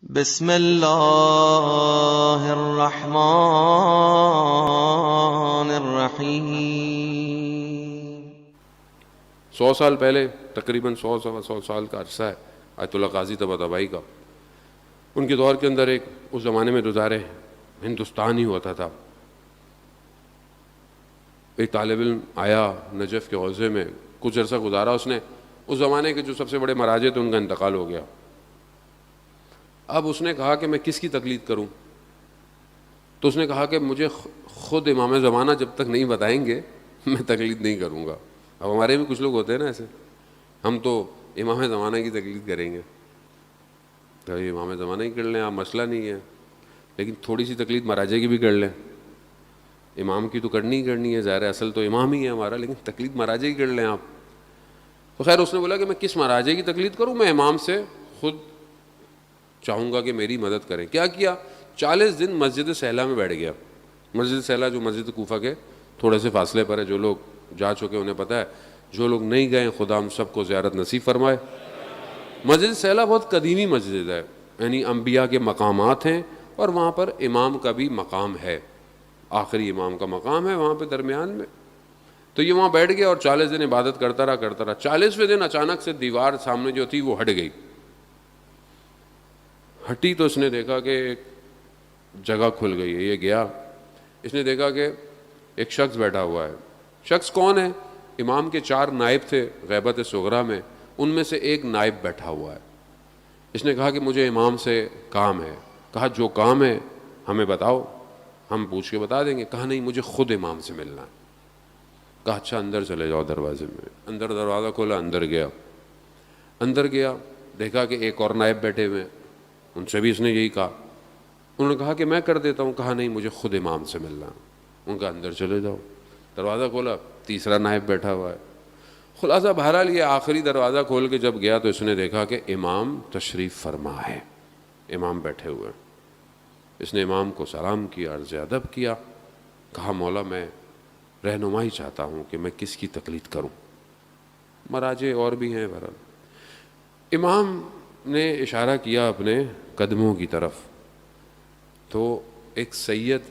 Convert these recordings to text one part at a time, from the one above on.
بسم اللہ الرحمن الرحیم۔ 100 سال پہلے، تقریباً 100 سال کا عرصہ ہے آیت اللہ قاضی طباطبائی کا۔ ان کے دور کے اندر ایک اس زمانے میں گزارے ہندوستان ہی ہوتا تھا۔ ایک طالب علم آیا نجف کے حوزے میں، کچھ عرصہ گزارا اس نے۔ اس زمانے کے جو سب سے بڑے مراجع تھے ان کا انتقال ہو گیا۔ اب اس نے کہا کہ میں کس کی تقلید کروں؟ تو اس نے کہا کہ مجھے خود امام زمانہ جب تک نہیں بتائیں گے میں تقلید نہیں کروں گا۔ اب ہمارے بھی کچھ لوگ ہوتے ہیں نا ایسے، ہم تو امام زمانہ کی تقلید کریں گے، تو امام زمانہ ہی کر لیں آپ، مسئلہ نہیں ہے، لیکن تھوڑی سی تقلید مراجع کی بھی کر لیں۔ امام کی تو کرنی ہی کرنی ہے، ظاہر اصل تو امام ہی ہے ہمارا، لیکن تقلید مراجع کی کر لیں آپ۔ تو خیر اس نے بولا کہ میں کس مراجع کی تقلید کروں؟ میں امام سے خود چاہوں گا کہ میری مدد کریں۔ کیا کیا؟ 40 دن مسجد سہلا میں بیٹھ گیا۔ مسجد سہلا جو مسجد کوفہ کے تھوڑے سے فاصلے پر ہے، جو لوگ جا چکے انہیں پتہ ہے، جو لوگ نہیں گئے خدا ہم سب کو زیارت نصیب فرمائے۔ مسجد سہلا بہت قدیمی مسجد ہے، یعنی انبیاء کے مقامات ہیں، اور وہاں پر امام کا بھی مقام ہے، آخری امام کا مقام ہے وہاں پہ درمیان میں۔ تو یہ وہاں بیٹھ گیا اور 40 دن عبادت کرتا رہا۔ 40ویں دن اچانک سے دیوار سامنے جو تھی وہ ہٹ گئی۔ ہٹی تو اس نے دیکھا کہ ایک جگہ کھل گئی ہے۔ یہ گیا، اس نے دیکھا کہ ایک شخص بیٹھا ہوا ہے۔ شخص کون ہے؟ امام کے 4 نائب تھے غیبت صغریٰ میں، ان میں سے ایک نائب بیٹھا ہوا ہے۔ اس نے کہا کہ مجھے امام سے کام ہے۔ کہا جو کام ہے ہمیں بتاؤ، ہم پوچھ کے بتا دیں گے۔ کہا نہیں، مجھے خود امام سے ملنا ہے۔ کہا اچھا اندر چلے جاؤ دروازے میں۔ اندر دروازہ کھولا، اندر گیا، دیکھا کہ ایک اور نائب بیٹھے ہوئے ہیں، ان سے بھی اس نے یہی کہا۔ انہوں نے کہا کہ میں کر دیتا ہوں۔ کہا نہیں، مجھے خود امام سے ملنا ہے۔ ان کا اندر چلے جاؤ۔ دروازہ کھولا، تیسرا نائب بیٹھا ہوا ہے۔ خلاصہ بہرحال یہ آخری دروازہ کھول کے جب گیا تو اس نے دیکھا کہ امام تشریف فرما ہے، امام بیٹھے ہوئے ہیں۔ اس نے امام کو سلام کیا، عرض ادب کیا، کہا مولا میں رہنمائی چاہتا ہوں کہ میں کس کی تقلید کروں، مراجع اور بھی ہیں بہرحال۔ امام نے اشارہ کیا اپنے قدموں کی طرف، تو ایک سید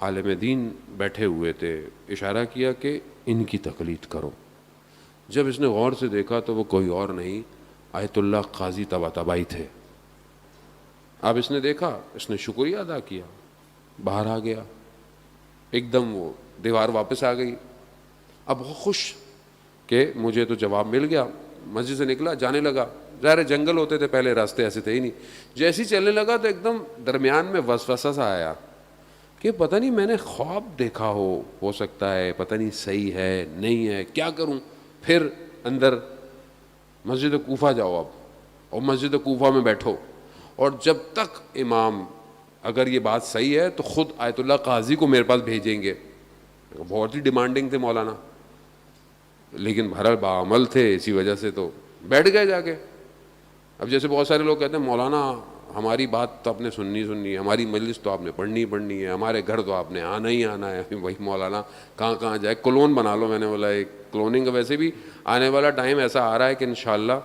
عالم دین بیٹھے ہوئے تھے، اشارہ کیا کہ ان کی تقلید کرو۔ جب اس نے غور سے دیکھا تو وہ کوئی اور نہیں، آیت اللہ قاضی طباطبائی تھے۔ اب اس نے دیکھا، اس نے شکریہ ادا کیا، باہر آ گیا، ایک دم وہ دیوار واپس آ گئی۔ اب بہت خوش کہ مجھے تو جواب مل گیا۔ مسجد سے نکلا، جانے لگا، ظاہر جنگل ہوتے تھے پہلے، راستے ایسے تھے ہی نہیں۔ جیسے ہی چلنے لگا تو ایک دم درمیان میں وسوسہ سا آیا کہ پتہ نہیں میں نے خواب دیکھا ہو سکتا ہے، پتہ نہیں صحیح ہے نہیں ہے، کیا کروں؟ پھر اندر مسجد کوفہ جاؤ اب، اور مسجد کوفہ میں بیٹھو، اور جب تک امام، اگر یہ بات صحیح ہے تو خود آیت اللہ قاضی کو میرے پاس بھیجیں گے۔ بہت ہی ڈیمانڈنگ تھے مولانا، لیکن بہرحال باعمل تھے، اسی وجہ سے تو بیٹھ گئے جا کے۔ اب جیسے بہت سارے لوگ کہتے ہیں مولانا ہماری بات تو آپ نے سننی ہے، ہماری مجلس تو آپ نے پڑھنی ہے، ہمارے گھر تو آپ نے آنا ہی آنا ہے۔ وہی مولانا کہاں جائے، کلون بنا لو۔ میں نے بولا ایک کلوننگ کا ویسے بھی آنے والا ٹائم ایسا آ رہا ہے کہ انشاءاللہ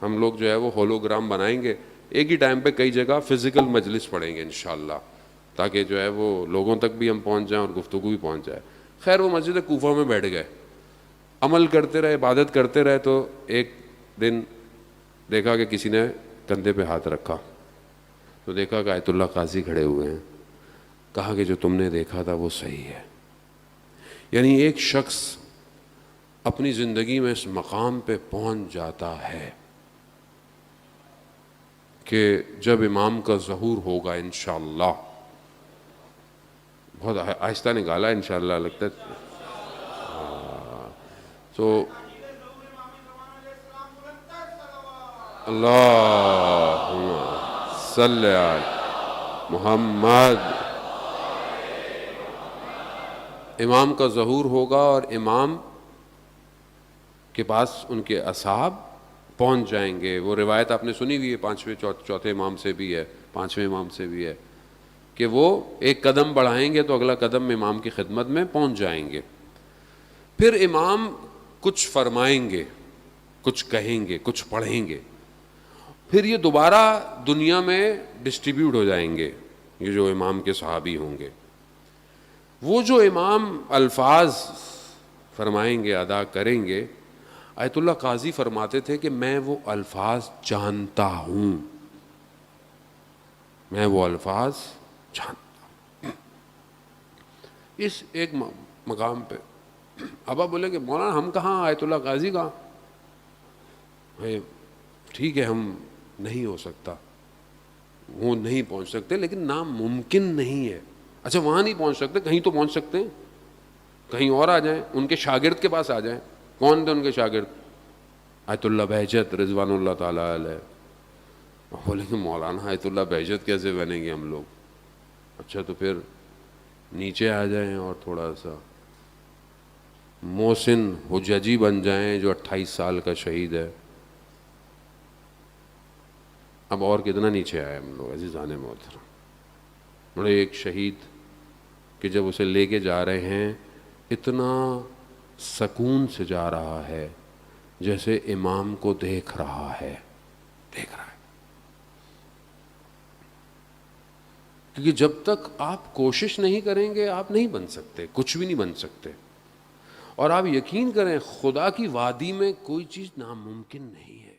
ہم لوگ جو ہے وہ ہولوگرام بنائیں گے، ایک ہی ٹائم پہ کئی جگہ فزیکل مجلس پڑھیں گے انشاءاللہ، تاکہ جو ہے وہ لوگوں تک بھی ہم پہنچ جائیں اور گفتگو بھی پہنچ جائے۔ خیر وہ مسجد کوفہ میں بیٹھ گئے، عمل کرتے رہے، عبادت کرتے رہے۔ تو ایک دن دیکھا کہ کسی نے کندھے پہ ہاتھ رکھا، تو دیکھا کہ آیت اللہ قاضی کھڑے ہوئے ہیں۔ کہا کہ جو تم نے دیکھا تھا وہ صحیح ہے۔ یعنی ایک شخص اپنی زندگی میں اس مقام پہ پہنچ جاتا ہے کہ جب امام کا ظہور ہوگا انشاءاللہ، بہت آہستہ نکالا انشاءاللہ لگتا ہے تو اللہم صلی علی محمد۔ امام کا ظہور ہوگا اور امام کے پاس ان کے اصحاب پہنچ جائیں گے۔ وہ روایت آپ نے سنی ہوئی ہے، چوتھے امام سے بھی ہے، 5ویں امام سے بھی ہے، کہ وہ ایک قدم بڑھائیں گے تو اگلا قدم امام کی خدمت میں پہنچ جائیں گے۔ پھر امام کچھ فرمائیں گے، کچھ کہیں گے، کچھ پڑھیں گے، پھر یہ دوبارہ دنیا میں ڈسٹریبیوٹ ہو جائیں گے. یہ جو امام کے صحابی ہوں گے, وہ جو امام الفاظ فرمائیں گے, ادا کریں گے, آیت اللہ قاضی فرماتے تھے کہ میں وہ الفاظ جانتا ہوں, میں وہ الفاظ جانتا ہوں. اس ایک مقام پہ اب آپ بولے کہ مولانا ہم کہاں, آیت اللہ قاضی کہاں؟ ٹھیک ہے, ہم نہیں ہو سکتا, وہ نہیں پہنچ سکتے, لیکن ناممکن نہیں ہے. اچھا وہاں نہیں پہنچ سکتے, کہیں تو پہنچ سکتے ہیں, کہیں اور آ جائیں, ان کے شاگرد کے پاس آ جائیں. کون تھے ان کے شاگرد؟ آیت اللہ بہجت رضوان اللہ تعالیٰ علیہ. بولے کہ مولانا آیت اللہ بہجت کیسے بنیں گے ہم لوگ؟ اچھا تو پھر نیچے آ جائیں اور تھوڑا سا محسن حججی بن جائیں جو 28 سال کا شہید ہے. اب اور کتنا نیچے آئے ہم لوگ عزیزان محترم. بڑے ایک شہید کہ جب اسے لے کے جا رہے ہیں اتنا سکون سے جا رہا ہے جیسے امام کو دیکھ رہا ہے, دیکھ رہا ہے. کیونکہ جب تک آپ کوشش نہیں کریں گے آپ نہیں بن سکتے, کچھ بھی نہیں بن سکتے. اور آپ یقین کریں خدا کی وادی میں کوئی چیز ناممکن نہیں ہے.